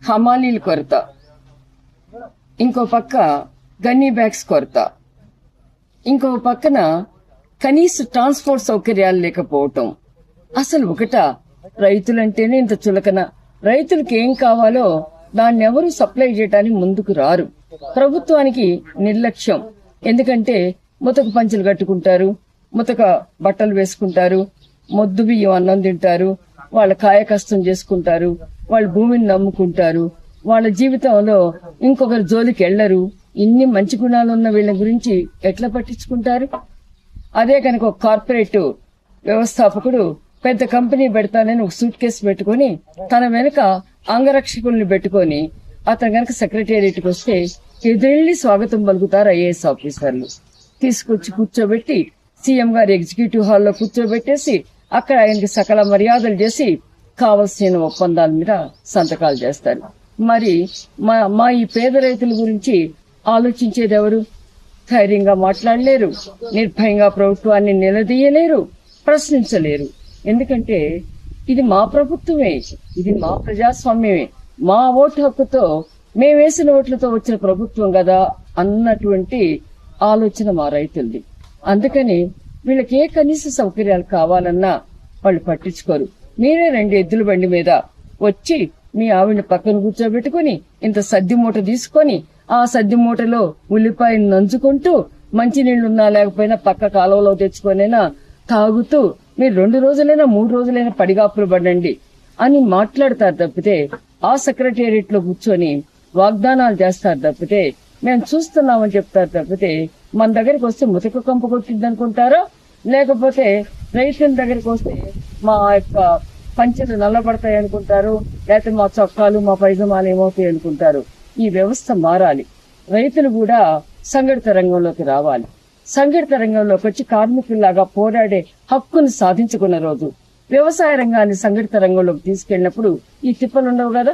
హమాలీల కొరత, ఇంకో పక్క గన్నీ బ్యాగ్స్ కొరత, ఇంకో పక్కన కనీస ట్రాన్స్పోర్ట్ సౌకర్యాలు లేకపోవటం. అసలు రైతులంటేనే ఇంత చులకన. రైతులకు ఏం కావాలో దాన్ని ఎవరు సప్లై చేయడానికి ముందుకు రారు. ప్రభుత్వానికి నిర్లక్ష్యం. ఎందుకంటే ముతక పంచులు కట్టుకుంటారు, ముతక బట్టలు వేసుకుంటారు, మొద్దు బియ్యం అన్నం తింటారు, వాళ్ళ కాయ కష్టం చేసుకుంటారు, వాళ్ళ భూమిని నమ్ముకుంటారు, వాళ్ళ జీవితంలో ఇంకొకరి జోలికి వెళ్లరు. ఇన్ని మంచి గుణాలు ఉన్న వీళ్ళ గురించి ఎట్లా పట్టించుకుంటారు? అదే కనుక ఒక కార్పొరేట్ వ్యవస్థాపకుడు పెద్ద కంపెనీ పెడతానని ఒక సూట్ కేసు పెట్టుకుని తన వెనుక అంగరక్షకుల్ని పెట్టుకుని అతను గనక సెక్రటేరియట్కి వస్తే ఎదురెళ్లి స్వాగతం పలుకుతారు ఐఏఎస్ ఆఫీసర్లు. తీసుకొచ్చి కూర్చోబెట్టి సీఎం గారి ఎగ్జిక్యూటివ్ హాల్లో కూర్చోబెట్టేసి అక్కడ ఆయనకి సకల మర్యాదలు చేసి కావలసిన ఒప్పందాల మీద సంతకాలు చేస్తారు. మరి మా ఈ పేద రైతుల గురించి ఆలోచించేది ఎవరు? ధైర్యంగా మాట్లాడలేరు, నిర్భయంగా ప్రభుత్వాన్ని నిలదీయలేరు, ప్రశ్నించలేరు. ఎందుకంటే ఇది మా ప్రభుత్వమే, ఇది మా ప్రజాస్వామ్యమే, మా ఓటు హక్కుతో మేమేసిన ఓట్లతో వచ్చిన ప్రభుత్వం కదా అన్నటువంటి ఆలోచన మా రైతులది. అందుకని వీళ్ళకి ఏ కనీస సౌకర్యాలు కావాలన్నా వాళ్ళు పట్టించుకోరు. మీరే 2 ఎద్దుల బండి మీద వచ్చి మీ ఆవిడని పక్కన కూర్చోబెట్టుకుని ఇంత సద్ది మూట తీసుకొని ఆ సద్ది మూటలో ఉల్లిపాయను నంచుకుంటూ మంచినీళ్లున్నా లేకపోయినా పక్క కాలువలో తెచ్చుకొనైనా తాగుతూ మీరు 2 రోజులైనా 3 రోజులైనా పడిగాపులు పడండి అని మాట్లాడతారు తప్పితే, ఆ సెక్రటేరియట్ లో కూర్చొని వాగ్దానాలు చేస్తారు తప్పితే, మేము చూస్తున్నామని చెప్తారు తప్పితే, మన దగ్గరికి వస్తే ముతక కంప కొట్టింది అనుకుంటారో, లేకపోతే రైతుల దగ్గరికి వస్తే మా యొక్క పంచెలు నల్లబడతాయి అనుకుంటారు, లేకపోతే మా చొక్కాలు మా పైజమాలు ఏమవుతాయి అనుకుంటారు. ఈ వ్యవస్థ మారాలి. రైతులు కూడా సంఘటిత రంగంలోకి రావాలి. సంఘటిత రంగంలోకి వచ్చి కార్మికుల్లాగా పోరాడే హక్కును సాధించుకున్న రోజు వ్యవసాయ రంగాన్ని సంఘటిత రంగంలోకి తీసుకెళ్లినప్పుడు ఈ తిప్పలుండవు కదా.